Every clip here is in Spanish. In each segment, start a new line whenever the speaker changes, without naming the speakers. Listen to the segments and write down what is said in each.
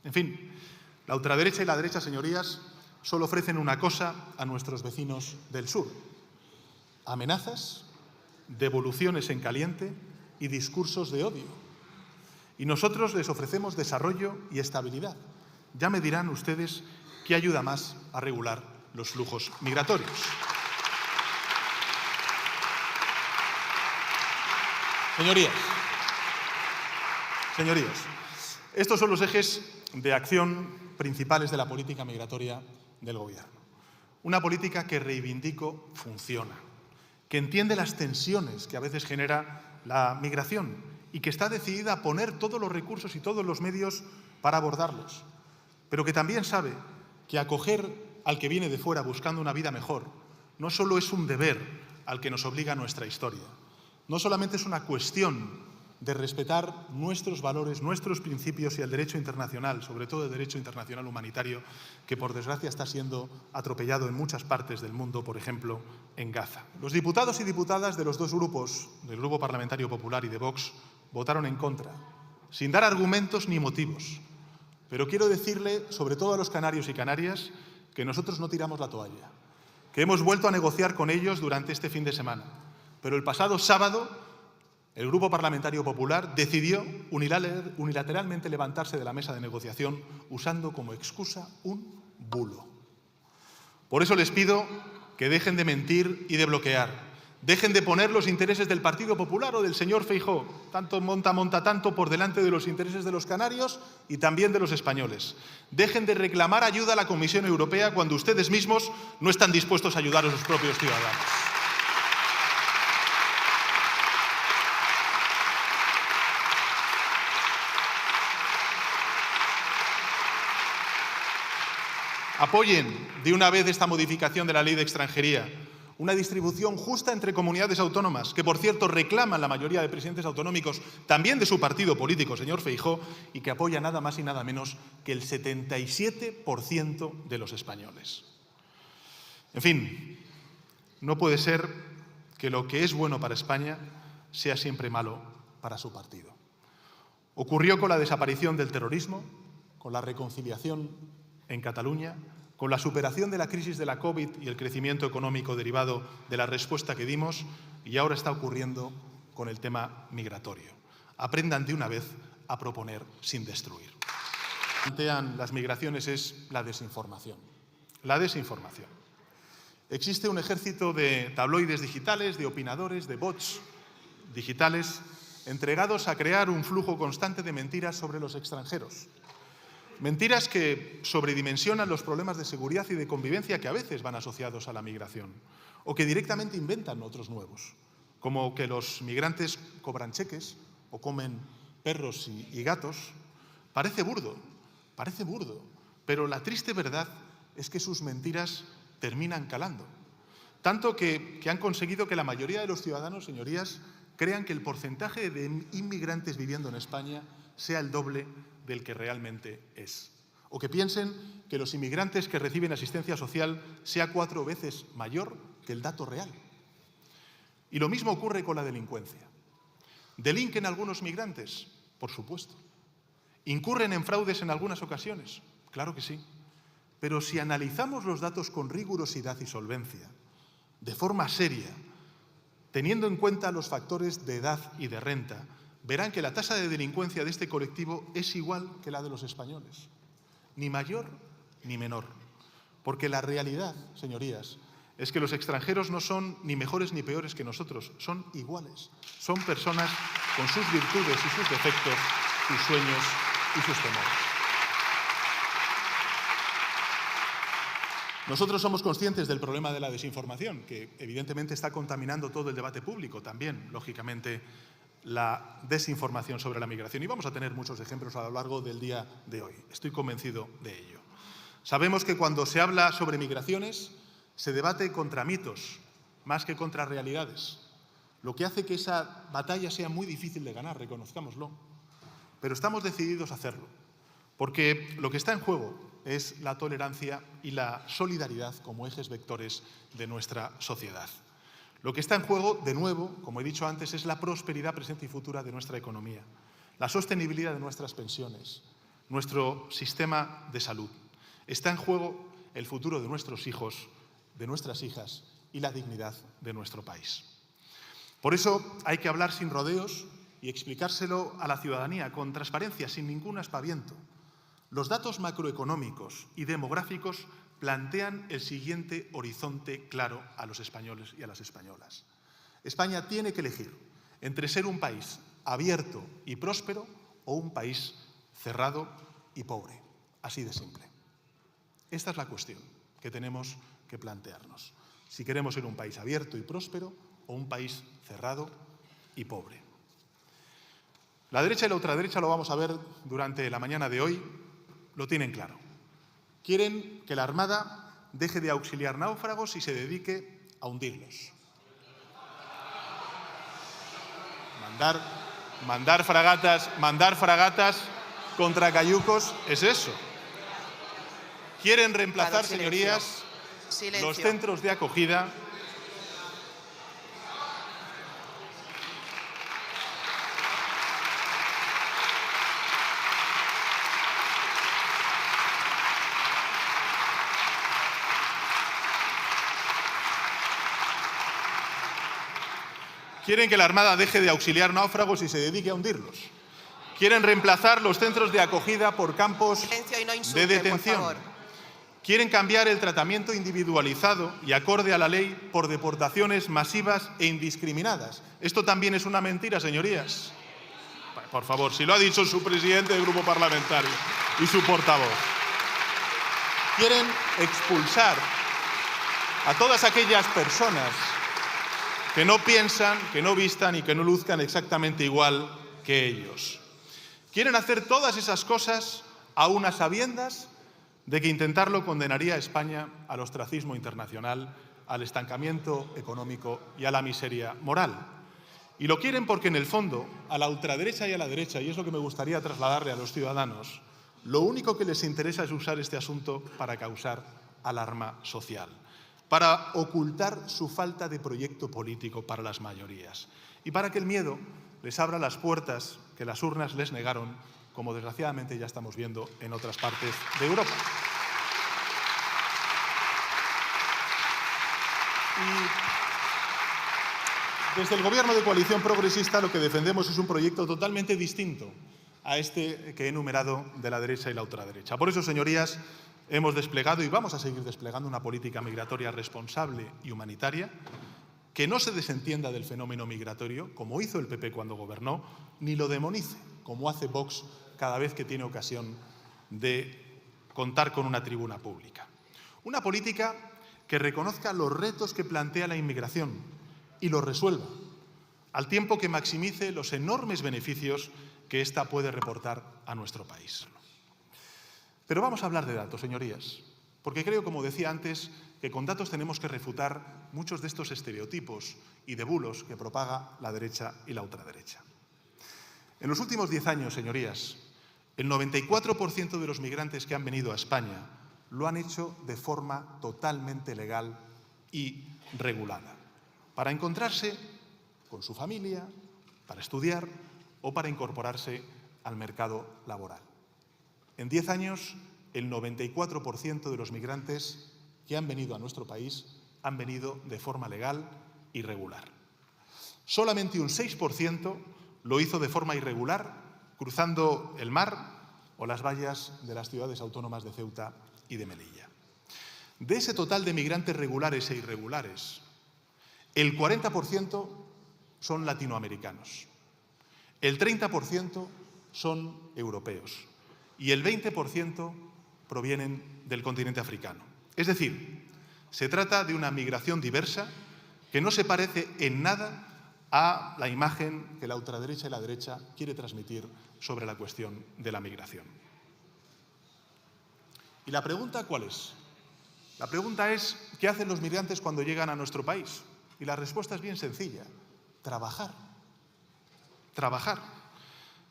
En fin, la ultraderecha y la derecha, señorías, solo ofrecen una cosa a nuestros vecinos del sur: amenazas, devoluciones en caliente y discursos de odio. Y nosotros les ofrecemos desarrollo y estabilidad. Ya me dirán ustedes qué ayuda más a regular los flujos migratorios. Señorías, estos son los ejes de acción principales de la política migratoria del Gobierno. Una política que reivindico funciona, que entiende las tensiones que a veces genera la migración y que está decidida a poner todos los recursos y todos los medios para abordarlos, pero que también sabe que acoger al que viene de fuera buscando una vida mejor no solo es un deber al que nos obliga nuestra historia, no solamente es una cuestión de respetar nuestros valores, nuestros principios y el derecho internacional, sobre todo el derecho internacional humanitario, que por desgracia está siendo atropellado en muchas partes del mundo, por ejemplo, en Gaza. Los diputados y diputadas de los dos grupos, del Grupo Parlamentario Popular y de Vox, votaron en contra, sin dar argumentos ni motivos. Pero quiero decirle, sobre todo a los canarios y canarias, que nosotros no tiramos la toalla, que hemos vuelto a negociar con ellos durante este fin de semana. Pero el pasado sábado, el Grupo Parlamentario Popular decidió unilateralmente levantarse de la mesa de negociación usando como excusa un bulo. Por eso les pido que dejen de mentir y de bloquear. Dejen de poner los intereses del Partido Popular o del señor Feijóo, tanto monta tanto, por delante de los intereses de los canarios y también de los españoles. Dejen de reclamar ayuda a la Comisión Europea cuando ustedes mismos no están dispuestos a ayudar a sus propios ciudadanos. Apoyen de una vez esta modificación de la Ley de Extranjería, una distribución justa entre comunidades autónomas, que por cierto reclaman la mayoría de presidentes autonómicos, también de su partido político, señor Feijóo, y que apoya nada más y nada menos que el 77% de los españoles. En fin, no puede ser que lo que es bueno para España sea siempre malo para su partido. Ocurrió con la desaparición del terrorismo, con la reconciliación en Cataluña, con la superación de la crisis de la COVID y el crecimiento económico derivado de la respuesta que dimos, y ahora está ocurriendo con el tema migratorio. Aprendan de una vez a proponer sin destruir. Lo que plantean las migraciones es la desinformación. La desinformación. Existe un ejército de tabloides digitales, de opinadores, de bots digitales, entregados a crear un flujo constante de mentiras sobre los extranjeros. Mentiras que sobredimensionan los problemas de seguridad y de convivencia que a veces van asociados a la migración, o que directamente inventan otros nuevos, como que los migrantes cobran cheques o comen perros y gatos. Parece burdo, pero la triste verdad es que sus mentiras terminan calando. Tanto que han conseguido que la mayoría de los ciudadanos, señorías, crean que el porcentaje de inmigrantes viviendo en España sea el doble del que realmente es. O que piensen que los inmigrantes que reciben asistencia social sea 4 veces mayor que el dato real. Y lo mismo ocurre con la delincuencia. ¿Delinquen algunos migrantes? Por supuesto. ¿Incurren en fraudes en algunas ocasiones? Claro que sí. Pero si analizamos los datos con rigurosidad y solvencia, de forma seria, teniendo en cuenta los factores de edad y de renta, verán que la tasa de delincuencia de este colectivo es igual que la de los españoles, ni mayor ni menor. Porque la realidad, señorías, es que los extranjeros no son ni mejores ni peores que nosotros, son iguales. Son personas con sus virtudes y sus defectos, sus sueños y sus temores. Nosotros somos conscientes del problema de la desinformación, que evidentemente está contaminando todo el debate público, también, lógicamente, la desinformación sobre la migración. Y vamos a tener muchos ejemplos a lo largo del día de hoy. Estoy convencido de ello. Sabemos que cuando se habla sobre migraciones se debate contra mitos más que contra realidades, lo que hace que esa batalla sea muy difícil de ganar, reconozcámoslo. Pero estamos decididos a hacerlo, porque lo que está en juego es la tolerancia y la solidaridad como ejes vectores de nuestra sociedad. Lo que está en juego, de nuevo, como he dicho antes, es la prosperidad presente y futura de nuestra economía, la sostenibilidad de nuestras pensiones, nuestro sistema de salud. Está en juego el futuro de nuestros hijos, de nuestras hijas y la dignidad de nuestro país. Por eso hay que hablar sin rodeos y explicárselo a la ciudadanía con transparencia, sin ningún aspaviento. Los datos macroeconómicos y demográficos plantean el siguiente horizonte claro a los españoles y a las españolas. España tiene que elegir entre ser un país abierto y próspero o un país cerrado y pobre. Así de simple. Esta es la cuestión que tenemos que plantearnos. Si queremos ser un país abierto y próspero o un país cerrado y pobre. La derecha y la ultraderecha, lo vamos a ver durante la mañana de hoy, lo tienen claro. Quieren que la Armada deje de auxiliar náufragos y se dedique a hundirlos. Mandar fragatas contra cayucos es eso. Quieren reemplazar, señorías, los centros de acogida . Quieren que la Armada deje de auxiliar náufragos y se dedique a hundirlos. Quieren reemplazar los centros de acogida por campos de detención. Quieren cambiar el tratamiento individualizado y acorde a la ley por deportaciones masivas e indiscriminadas. Esto también es una mentira, señorías. Por favor, si lo ha dicho su presidente del grupo parlamentario y su portavoz. Quieren expulsar a todas aquellas personas que no piensan, que no vistan y que no luzcan exactamente igual que ellos. Quieren hacer todas esas cosas a unas sabiendas de que intentarlo condenaría a España al ostracismo internacional, al estancamiento económico y a la miseria moral. Y lo quieren porque, en el fondo, a la ultraderecha y a la derecha, y es lo que me gustaría trasladarle a los ciudadanos, lo único que les interesa es usar este asunto para causar alarma social, para ocultar su falta de proyecto político para las mayorías y para que el miedo les abra las puertas que las urnas les negaron, como desgraciadamente ya estamos viendo en otras partes de Europa. Y desde el Gobierno de coalición progresista lo que defendemos es un proyecto totalmente distinto a este que he enumerado de la derecha y la ultraderecha. Por eso, señorías, hemos desplegado y vamos a seguir desplegando una política migratoria responsable y humanitaria que no se desentienda del fenómeno migratorio, como hizo el PP cuando gobernó, ni lo demonice, como hace Vox cada vez que tiene ocasión de contar con una tribuna pública. Una política que reconozca los retos que plantea la inmigración y los resuelva, al tiempo que maximice los enormes beneficios que ésta puede reportar a nuestro país. Pero vamos a hablar de datos, señorías, porque creo, como decía antes, que con datos tenemos que refutar muchos de estos estereotipos y de bulos que propaga la derecha y la ultraderecha. En los últimos 10 años, señorías, el 94% de los migrantes que han venido a España lo han hecho de forma totalmente legal y regulada, para encontrarse con su familia, para estudiar o para incorporarse al mercado laboral. En 10 años, el 94% de los migrantes que han venido a nuestro país han venido de forma legal y regular. Solamente un 6% lo hizo de forma irregular, cruzando el mar o las vallas de las ciudades autónomas de Ceuta y de Melilla. De ese total de migrantes regulares e irregulares, el 40% son latinoamericanos, el 30% son europeos y el 20% provienen del continente africano. Es decir, se trata de una migración diversa que no se parece en nada a la imagen que la ultraderecha y la derecha quiere transmitir sobre la cuestión de la migración. ¿Y la pregunta cuál es? La pregunta es, ¿qué hacen los migrantes cuando llegan a nuestro país? Y la respuesta es bien sencilla: trabajar. Trabajar.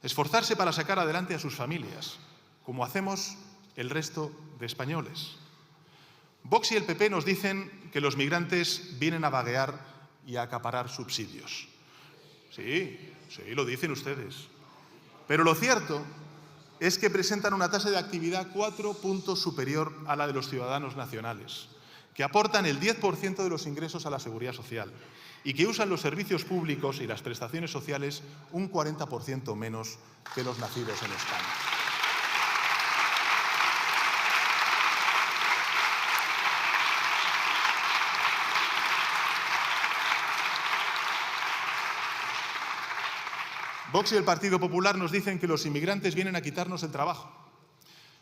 Esforzarse para sacar adelante a sus familias, como hacemos el resto de españoles. Vox y el PP nos dicen que los migrantes vienen a vaguear y a acaparar subsidios. Sí, lo dicen ustedes. Pero lo cierto es que presentan una tasa de actividad 4 puntos superior a la de los ciudadanos nacionales, que aportan el 10% de los ingresos a la seguridad social y que usan los servicios públicos y las prestaciones sociales un 40% menos que los nacidos en España. Vox y el Partido Popular nos dicen que los inmigrantes vienen a quitarnos el trabajo,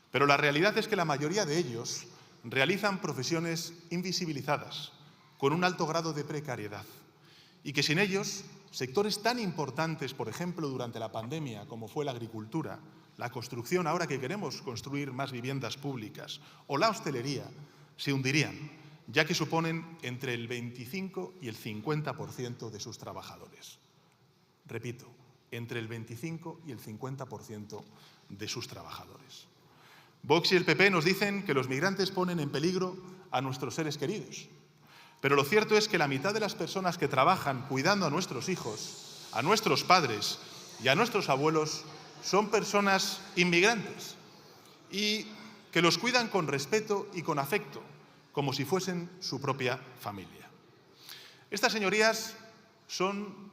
pero la realidad es que la mayoría de ellos realizan profesiones invisibilizadas, con un alto grado de precariedad, y que sin ellos, sectores tan importantes, por ejemplo, durante la pandemia, como fue la agricultura, la construcción, ahora que queremos construir más viviendas públicas, o la hostelería, se hundirían, ya que suponen entre el 25 y el 50% de sus trabajadores. Repito, entre el 25 y el 50% de sus trabajadores. Vox y el PP nos dicen que los migrantes ponen en peligro a nuestros seres queridos. Pero lo cierto es que la mitad de las personas que trabajan cuidando a nuestros hijos, a nuestros padres y a nuestros abuelos son personas inmigrantes y que los cuidan con respeto y con afecto, como si fuesen su propia familia. Estas, señorías, son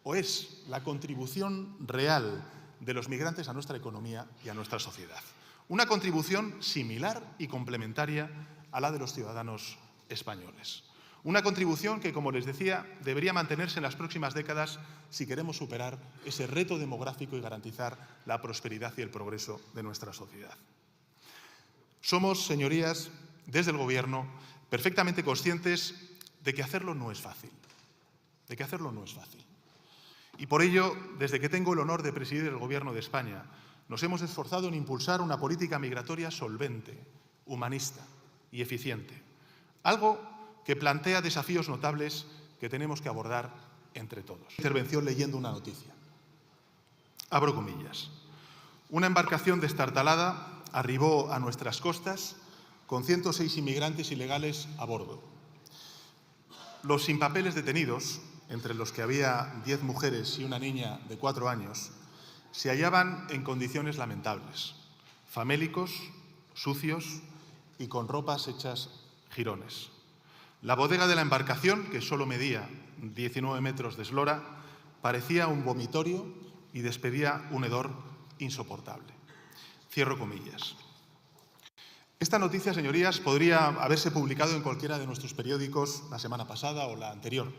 o es la contribución real de los migrantes a nuestra economía y a nuestra sociedad. Una contribución similar y complementaria a la de los ciudadanos españoles. Una contribución que, como les decía, debería mantenerse en las próximas décadas si queremos superar ese reto demográfico y garantizar la prosperidad y el progreso de nuestra sociedad. Somos, señorías, desde el Gobierno, perfectamente conscientes de que hacerlo no es fácil. Y por ello, desde que tengo el honor de presidir el Gobierno de España, nos hemos esforzado en impulsar una política migratoria solvente, humanista y eficiente. Algo que plantea desafíos notables que tenemos que abordar entre todos. Intervención leyendo una noticia. Abro comillas. Una embarcación destartalada arribó a nuestras costas con 106 inmigrantes ilegales a bordo. Los sin papeles detenidos, entre los que había 10 mujeres y una niña de 4 años, se hallaban en condiciones lamentables, famélicos, sucios y con ropas hechas jirones. La bodega de la embarcación, que solo medía 19 metros de eslora, parecía un vomitorio y despedía un hedor insoportable. Cierro comillas. Esta noticia, señorías, podría haberse publicado en cualquiera de nuestros periódicos la semana pasada o la anterior.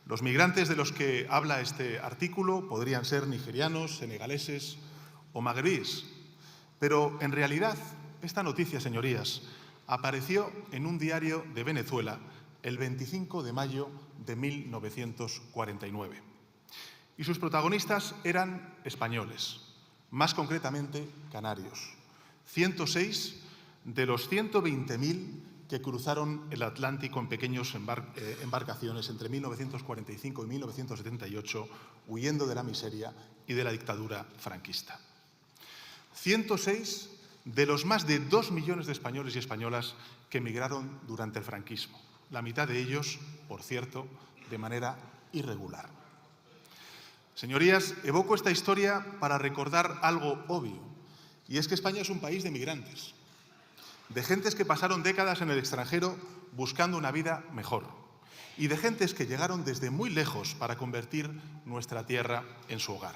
Los migrantes de los que habla este artículo podrían ser nigerianos, senegaleses o magrebíes. Pero, en realidad, esta noticia, señorías, apareció en un diario de Venezuela el 25 de mayo de 1949. Y sus protagonistas eran españoles, más concretamente canarios. 106 de los 120.000 que cruzaron el Atlántico en pequeñas embarcaciones entre 1945 y 1978, huyendo de la miseria y de la dictadura franquista. 106 de los más de 2 millones de españoles y españolas que emigraron durante el franquismo. La mitad de ellos, por cierto, de manera irregular. Señorías, evoco esta historia para recordar algo obvio, y es que España es un país de migrantes, de gentes que pasaron décadas en el extranjero buscando una vida mejor y de gentes que llegaron desde muy lejos para convertir nuestra tierra en su hogar.